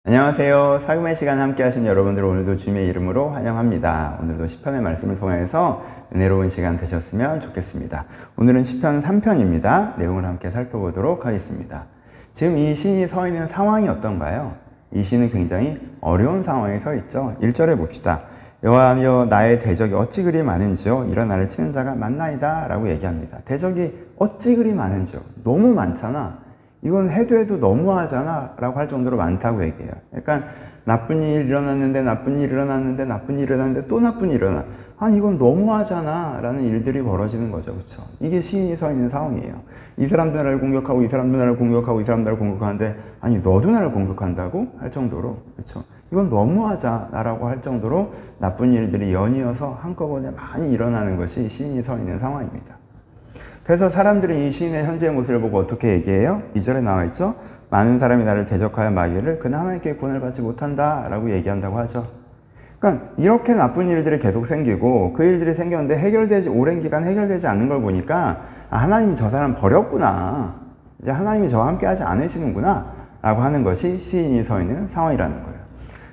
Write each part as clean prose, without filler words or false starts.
안녕하세요. 사금의 시간 함께 하신 여러분들 오늘도 주님의 이름으로 환영합니다. 오늘도 시편의 말씀을 통해서 은혜로운 시간 되셨으면 좋겠습니다. 오늘은 시편 3편입니다. 내용을 함께 살펴보도록 하겠습니다. 지금 이 시인이 서 있는 상황이 어떤가요? 이 시인은 굉장히 어려운 상황에 서 있죠. 1절에 봅시다. 여호와여 나의 대적이 어찌 그리 많은지요 이런 나를 치는 자가 많나이다 라고 얘기합니다. 대적이 어찌 그리 많은지요. 너무 많잖아. 이건 해도 너무하잖아 라고 할 정도로 많다고 얘기해요. 그러니까 나쁜 일이 일어났는데 나쁜 일이 일어났는데 나쁜 일이 일어났는데 또 나쁜 일이 일어나. 아니 이건 너무하잖아 라는 일들이 벌어지는 거죠. 그렇죠? 이게 시인이 서 있는 상황이에요. 이 사람도 나를 공격하고 이 사람도 나를 공격하고 이 사람도 나를 공격하는데 아니 너도 나를 공격한다고? 할 정도로. 그렇죠? 이건 너무하잖아 라고 할 정도로 나쁜 일들이 연이어서 한꺼번에 많이 일어나는 것이 시인이 서 있는 상황입니다. 그래서 사람들이 이 시인의 현재의 모습을 보고 어떻게 얘기해요? 2절에 나와 있죠? 많은 사람이 나를 대적하여 말하기를 그는 하나님께 구원을 받지 못한다 라고 얘기한다고 하죠. 그러니까 이렇게 나쁜 일들이 계속 생기고 그 일들이 생겼는데 오랜 기간 해결되지 않는 걸 보니까 하나님이 저 사람 버렸구나. 이제 하나님이 저와 함께 하지 않으시는구나 라고 하는 것이 시인이 서 있는 상황이라는 거예요.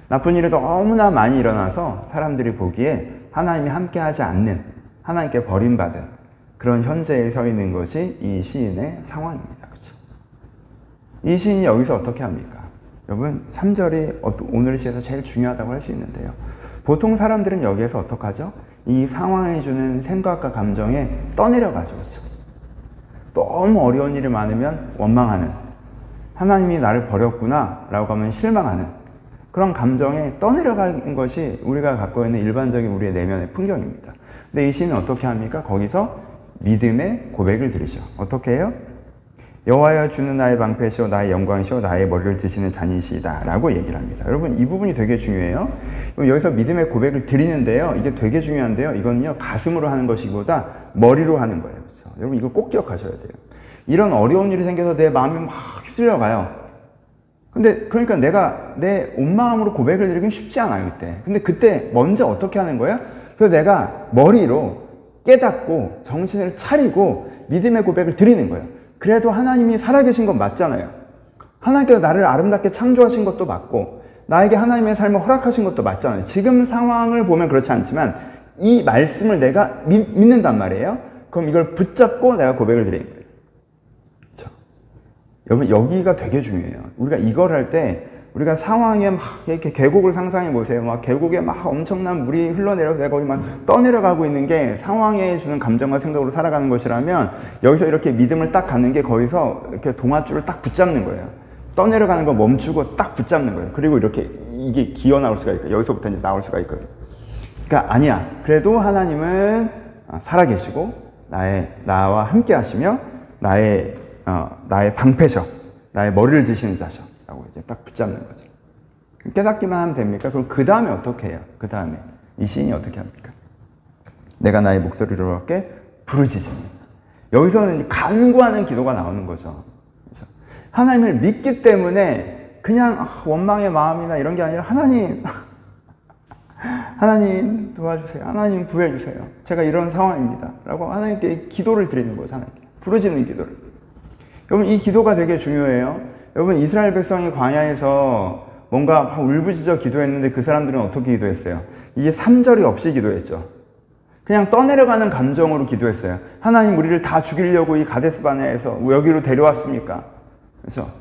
나쁜 일이 너무나 많이 일어나서 사람들이 보기에 하나님이 함께 하지 않는, 하나님께 버림받은 그런 현재에 서 있는 것이 이 시인의 상황입니다. 그렇죠? 이 시인이 여기서 어떻게 합니까? 여러분 3절이 오늘 시에서 제일 중요하다고 할 수 있는데요. 보통 사람들은 여기에서 어떻게 하죠? 이 상황에 주는 생각과 감정에 떠내려가죠. 그렇죠? 너무 어려운 일이 많으면 원망하는, 하나님이 나를 버렸구나 라고 하면 실망하는 그런 감정에 떠내려가는 것이 우리가 갖고 있는 일반적인 우리의 내면의 풍경입니다. 근데 이 시인은 어떻게 합니까? 거기서 믿음의 고백을 드리죠. 어떻게 해요? 여호와여 주는 나의 방패시오 나의 영광이시오 나의 머리를 드시는 잔이시다 라고 얘기를 합니다. 여러분 이 부분이 되게 중요해요. 여기서 믿음의 고백을 드리는데요. 이게 되게 중요한데요. 이건요 가슴으로 하는 것이보다 머리로 하는 거예요. 그렇죠? 여러분 이거 꼭 기억하셔야 돼요. 이런 어려운 일이 생겨서 내 마음이 막 휩쓸려가요. 근데 그러니까 내가 내 온 마음으로 고백을 드리긴 쉽지 않아요. 그때 먼저 어떻게 하는 거예요? 그래서 내가 머리로 깨닫고 정신을 차리고 믿음의 고백을 드리는 거예요. 그래도 하나님이 살아계신 건 맞잖아요. 하나님께서 나를 아름답게 창조하신 것도 맞고 나에게 하나님의 삶을 허락하신 것도 맞잖아요. 지금 상황을 보면 그렇지 않지만 이 말씀을 내가 믿는단 말이에요. 그럼 이걸 붙잡고 내가 고백을 드리는 거예요. 그렇죠? 여러분 여기가 되게 중요해요. 우리가 이걸 할 때 우리가 상황에 막 이렇게 계곡을 상상해 보세요. 막 계곡에 막 엄청난 물이 흘러내려서 내가 거기 막 떠내려가고 있는 게 상황에 주는 감정과 생각으로 살아가는 것이라면 여기서 이렇게 믿음을 딱 갖는 게 거기서 이렇게 동아줄을 딱 붙잡는 거예요. 떠내려가는 거 멈추고 딱 붙잡는 거예요. 그리고 이렇게 이게 기어 나올 수가 있고 여기서부터 이제 나올 수가 있거든요. 그러니까 아니야. 그래도 하나님은 살아계시고 나와 함께 하시며 나의 방패셔. 나의 머리를 드시는 자셔. 라고 이제 딱 붙잡는 거죠. 깨닫기만 하면 됩니까? 그럼 그 다음에 어떻게 해요? 그 다음에 이 시인이 어떻게 합니까? 내가 나의 목소리로 함께 부르짖습니다. 여기서는 간구하는 기도가 나오는 거죠. 그렇죠? 하나님을 믿기 때문에 그냥 원망의 마음이나 이런 게 아니라 하나님 도와주세요. 하나님 구해주세요. 제가 이런 상황입니다. 라고 하나님께 기도를 드리는 거죠. 하나님께 부르짖는 기도를. 여러분 이 기도가 되게 중요해요. 여러분 이스라엘 백성이 광야에서 뭔가 울부짖어 기도했는데 그 사람들은 어떻게 기도했어요? 이게 3절이 없이 기도했죠. 그냥 떠내려가는 감정으로 기도했어요. 하나님 우리를 다 죽이려고 이 가데스 바네아에서 여기로 데려왔습니까? 그렇죠?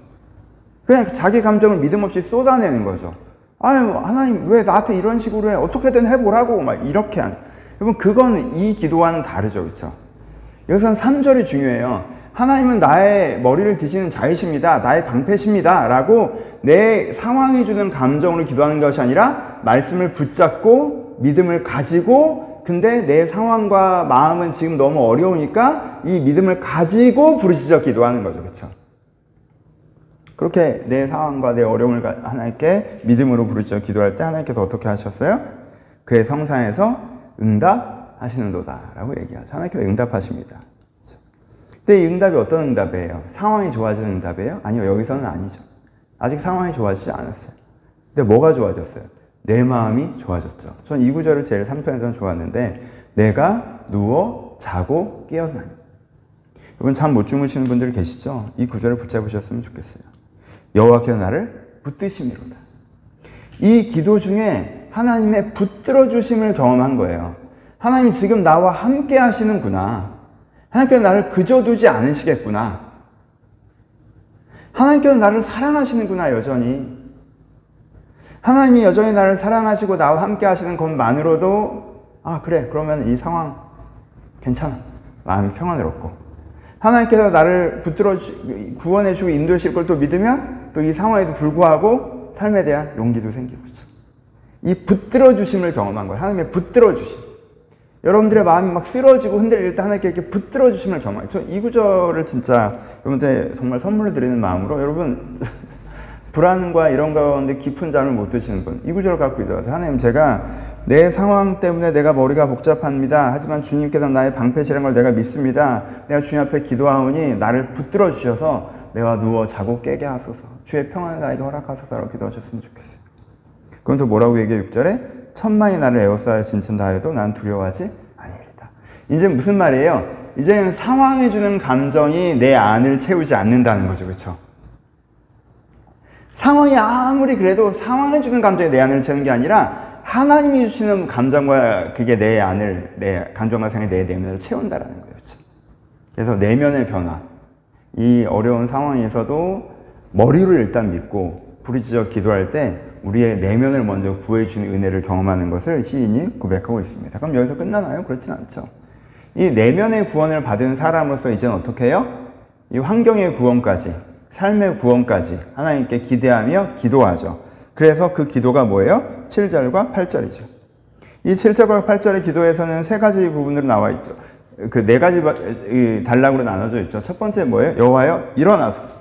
그냥 자기 감정을 믿음 없이 쏟아내는 거죠. 아유 하나님 왜 나한테 이런 식으로 해? 어떻게든 해보라고 막 이렇게 하는. 여러분 그건 이 기도와는 다르죠. 그렇죠? 여기서는 3절이 중요해요. 하나님은 나의 머리를 드시는 자이십니다. 나의 방패십니다. 라고 내 상황이 주는 감정으로 기도하는 것이 아니라 말씀을 붙잡고 믿음을 가지고 근데 내 상황과 마음은 지금 너무 어려우니까 이 믿음을 가지고 부르짖어 기도하는 거죠. 그렇죠? 그렇게 내 상황과 내 어려움을 하나님께 믿음으로 부르짖어 기도할 때 하나님께서 어떻게 하셨어요? 그의 성산에서 응답하시는도다 라고 얘기하죠. 하나님께서 응답하십니다. 근데 이 응답이 어떤 응답이에요? 상황이 좋아지는 응답이에요? 아니요, 여기서는 아니죠. 아직 상황이 좋아지지 않았어요. 근데 뭐가 좋아졌어요? 내 마음이 좋아졌죠. 전 이 구절을 제일 3편에서는 좋았는데 내가 누워 자고 깨어나니. 여러분 잠 못 주무시는 분들 계시죠? 이 구절을 붙잡으셨으면 좋겠어요. 여호와께서 나를 붙드심이로다. 이 기도 중에 하나님의 붙들어 주심을 경험한 거예요. 하나님이 지금 나와 함께 하시는구나. 하나님께서 나를 그저 두지 않으시겠구나. 하나님께서 나를 사랑하시는구나, 여전히. 하나님이 여전히 나를 사랑하시고 나와 함께 하시는 것만으로도 그래, 그러면 이 상황 괜찮아. 마음이 평안을 얻고. 하나님께서 나를 구원해주고 인도하실 걸 또 믿으면 또 이 상황에도 불구하고 삶에 대한 용기도 생기고. 이 붙들어 주심을 경험한 거예요. 하나님의 붙들어 주심. 여러분들의 마음이 막 쓰러지고 흔들릴 때 하나님께 이렇게 붙들어 주심을 경험해요. 저 이 구절을 진짜 여러분들 정말 선물로 드리는 마음으로, 여러분 불안과 이런 가운데 깊은 잠을 못 드시는 분, 이 구절을 갖고 있어요. 하나님, 제가 내 상황 때문에 내가 머리가 복잡합니다. 하지만 주님께서 나의 방패시라는 걸 내가 믿습니다. 내가 주님 앞에 기도하오니 나를 붙들어 주셔서 내가 누워 자고 깨게 하소서. 주의 평안을 나에게 허락하소서라고 기도하셨으면 좋겠어요. 그러면서 뭐라고 얘기해? 6절에 천만이 나를 에워싸여 진친다 해도 난 두려워하지 아니리다. 이제 무슨 말이에요? 이제는 상황이 주는 감정이 내 안을 채우지 않는다는 거죠. 그렇죠? 상황이 아무리 그래도 상황이 주는 감정이 내 안을 채우는 게 아니라 하나님이 주시는 감정과 그게 내 안을, 내 감정과 생각이 내 내면을 채운다라는 거예요. 그렇죠? 그래서 내면의 변화, 이 어려운 상황에서도 머리로 일단 믿고 부르짖어 기도할 때 우리의 내면을 먼저 구해주는 은혜를 경험하는 것을 시인이 고백하고 있습니다. 그럼 여기서 끝나나요? 그렇진 않죠. 이 내면의 구원을 받은 사람으로서 이제는 어떻게 해요? 이 환경의 구원까지, 삶의 구원까지 하나님께 기대하며 기도하죠. 그래서 그 기도가 뭐예요? 7절과 8절이죠. 이 7절과 8절의 기도에서는 세 가지 부분으로 나와 있죠. 그 네 가지 단락으로 나눠져 있죠. 첫 번째 뭐예요? 여호와여 일어나소서.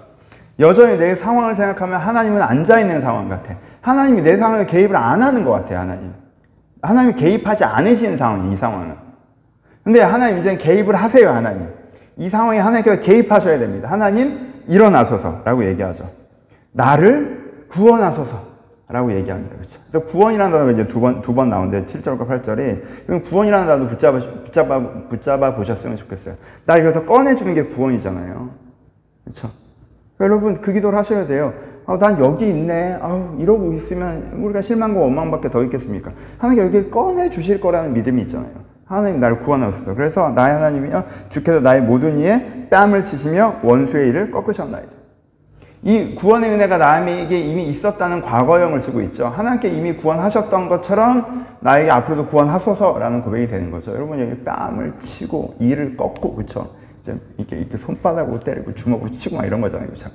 여전히 내 상황을 생각하면 하나님은 앉아있는 상황 같아. 하나님이 내 상황에 개입을 안 하는 것 같아요. 하나님이 개입하지 않으시는 상황이, 이 상황은. 근데 하나님 이제 개입을 하세요. 하나님, 이 상황에 하나님께서 개입하셔야 됩니다. 하나님 일어나소서 라고 얘기하죠. 나를 구원하소서 라고 얘기합니다. 그렇죠? 그래서 구원이라는 단어가 이제 두 번 나오는데 7절과 8절이, 구원이라는 단어 붙잡아 보셨으면 좋겠어요. 날 여기서 꺼내주는 게 구원이잖아요. 그렇죠? 여러분, 그 기도를 하셔야 돼요. 난 여기 있네. 이러고 있으면 우리가 실망과 원망밖에 더 있겠습니까? 하나님 여기 꺼내 주실 거라는 믿음이 있잖아요. 하나님 나를 구원하소서. 그래서 나의 하나님이여 주께서 나의 모든 이에 뺨을 치시며 원수의 일을 꺾으셨나이다. 이 구원의 은혜가 나에게 이미 있었다는 과거형을 쓰고 있죠. 하나님께 이미 구원하셨던 것처럼 나에게 앞으로도 구원하소서라는 고백이 되는 거죠. 여러분, 여기 뺨을 치고 이를 꺾고, 그렇죠? 이렇게 손바닥으로 때리고 주먹으로 치고 막 이런 거잖아요. 그렇죠?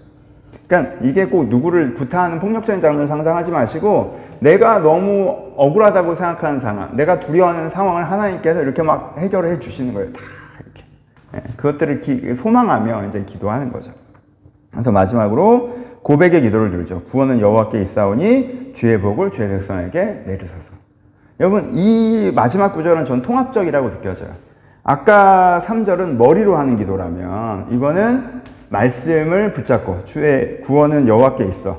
그러니까 이게 꼭 누구를 구타하는 폭력적인 장면을 상상하지 마시고, 내가 너무 억울하다고 생각하는 상황, 내가 두려워하는 상황을 하나님께서 이렇게 막 해결해 주시는 거예요. 다 이렇게. 그것들을 소망하며 이제 기도하는 거죠. 그래서 마지막으로 고백의 기도를 드리죠. 구원은 여호와께 있사오니 주의 복을 주의 백성에게 내리소서. 여러분, 이 마지막 구절은 전 통합적이라고 느껴져요. 아까 3절은 머리로 하는 기도라면 이거는 말씀을 붙잡고 주의 구원은 여호와께 있어.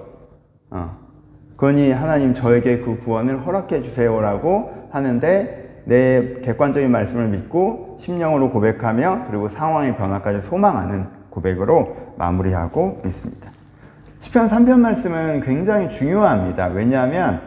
그러니 하나님 저에게 그 구원을 허락해 주세요라고 하는데, 내 객관적인 말씀을 믿고 심령으로 고백하며 그리고 상황의 변화까지 소망하는 고백으로 마무리하고 있습니다. 시편 3편 말씀은 굉장히 중요합니다. 왜냐하면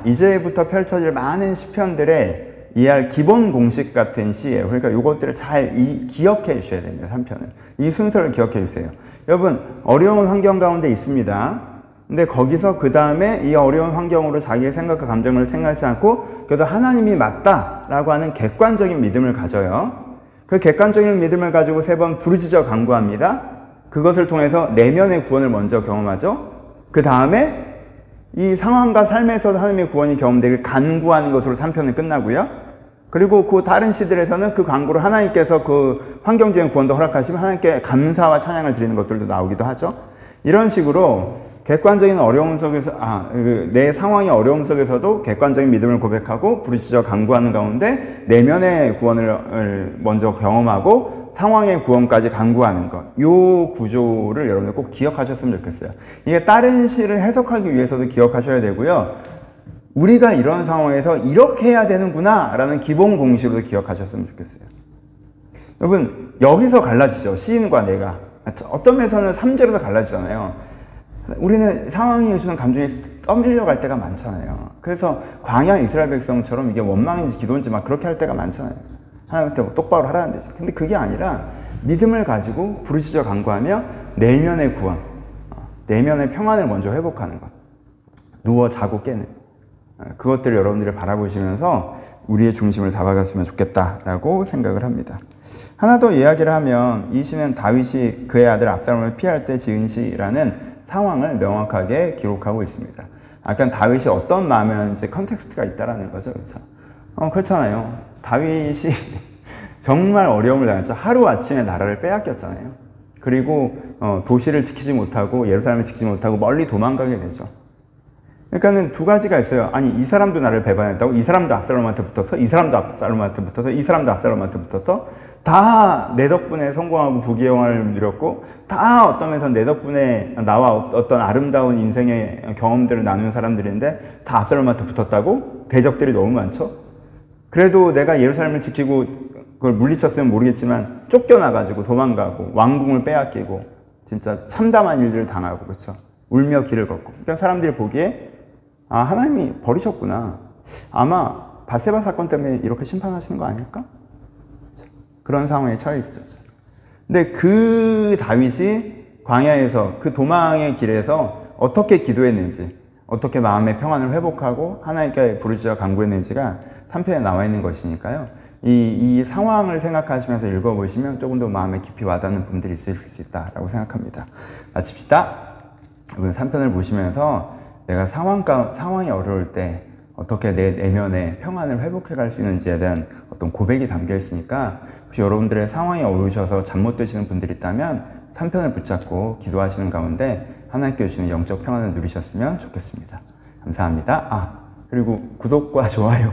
이제부터 펼쳐질 많은 시편들의 이해할 기본 공식 같은 시예요. 그러니까 이것들을 잘 기억해 주셔야 됩니다. 3편은. 이 순서를 기억해 주세요. 여러분, 어려운 환경 가운데 있습니다. 근데 거기서 그 다음에 이 어려운 환경으로 자기의 생각과 감정을 생각하지 않고 그래도 하나님이 맞다라고 하는 객관적인 믿음을 가져요. 그 객관적인 믿음을 가지고 3번 부르짖어 간구합니다. 그것을 통해서 내면의 구원을 먼저 경험하죠. 그 다음에 이 상황과 삶에서도 하나님의 구원이 경험되길 간구하는 것으로 3편은 끝나고요. 그리고 그 다른 시들에서는 그 간구로 하나님께서 그 환경적인 구원도 허락하시면 하나님께 감사와 찬양을 드리는 것들도 나오기도 하죠. 이런 식으로 객관적인 어려움 속에서, 내 상황의 어려움 속에서도 객관적인 믿음을 고백하고 부르짖어 간구하는 가운데 내면의 구원을 먼저 경험하고 상황의 구원까지 간구하는 것. 요 구조를 여러분들 꼭 기억하셨으면 좋겠어요. 이게 다른 시를 해석하기 위해서도 기억하셔야 되고요. 우리가 이런 상황에서 이렇게 해야 되는구나 라는 기본 공식으로 기억하셨으면 좋겠어요. 여러분, 여기서 갈라지죠. 시인과 내가. 어떤 면에서는 3절에서 갈라지잖아요. 우리는 상황이 주는 감정이 떠밀려 갈 때가 많잖아요. 그래서 광야 이스라엘 백성처럼 이게 원망인지 기도인지 막 그렇게 할 때가 많잖아요. 하나님한테 똑바로 하라는 데죠. 근데 그게 아니라 믿음을 가지고 부르짖어 간구하며 내면의 구원, 내면의 평안을 먼저 회복하는 것. 누워 자고 깨는 그것들을 여러분들이 바라보시면서 우리의 중심을 잡아갔으면 좋겠다라고 생각을 합니다. 하나 더 이야기를 하면 이 시는 다윗이 그의 아들 압살롬을 피할 때 지은 시라는 상황을 명확하게 기록하고 있습니다. 약간 다윗이 어떤 마음이었는지 컨텍스트가 있다라는 거죠. 그렇죠? 그렇잖아요. 다윗이 정말 어려움을 당했죠. 하루아침에 나라를 빼앗겼잖아요. 그리고 도시를 지키지 못하고 예루살렘을 지키지 못하고 멀리 도망가게 되죠. 그러니까는 두 가지가 있어요. 아니, 이 사람도 나를 배반했다고, 이 사람도 압살롬한테 붙어서, 이 사람도 압살롬한테 붙어서, 이 사람도 압살롬한테 붙어서, 다 내 덕분에 성공하고 부귀영화를 누렸고, 다 어떤 면에서 내 덕분에 나와 어떤 아름다운 인생의 경험들을 나누는 사람들인데, 다 압살롬한테 붙었다고? 대적들이 너무 많죠? 그래도 내가 예루살렘을 지키고, 그걸 물리쳤으면 모르겠지만, 쫓겨나가지고 도망가고, 왕궁을 빼앗기고, 진짜 참담한 일들을 당하고, 그렇죠? 울며 길을 걷고. 그러니까 사람들이 보기에, 아, 하나님이 버리셨구나. 아마 밧세바 사건 때문에 이렇게 심판하시는 거 아닐까? 그런 상황에 처해 있었죠. 근데 그 다윗이 광야에서 그 도망의 길에서 어떻게 기도했는지, 어떻게 마음의 평안을 회복하고 하나님께 부르짖어 간구했는지가 3편에 나와 있는 것이니까요. 이 상황을 생각하시면서 읽어보시면 조금 더 마음에 깊이 와닿는 분들이 있을 수 있다라고 생각합니다. 마칩시다. 이번 3편을 보시면서 내가 상황이 어려울 때 어떻게 내 내면의 평안을 회복해 갈 수 있는지에 대한 어떤 고백이 담겨 있으니까 혹시 여러분들의 상황이 어려우셔서 잠 못 드시는 분들이 있다면 3편을 붙잡고 기도하시는 가운데 하나님께 주시는 영적 평안을 누리셨으면 좋겠습니다. 감사합니다. 그리고 구독과 좋아요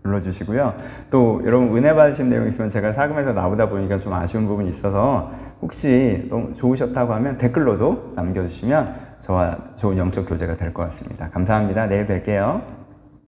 눌러주시고요. 또 여러분 은혜 받으신 내용 있으면 제가 사금에서 나오다 보니까 좀 아쉬운 부분이 있어서 혹시 너무 좋으셨다고 하면 댓글로도 남겨주시면 저와 좋은 영적 교제가 될 것 같습니다. 감사합니다. 내일 뵐게요.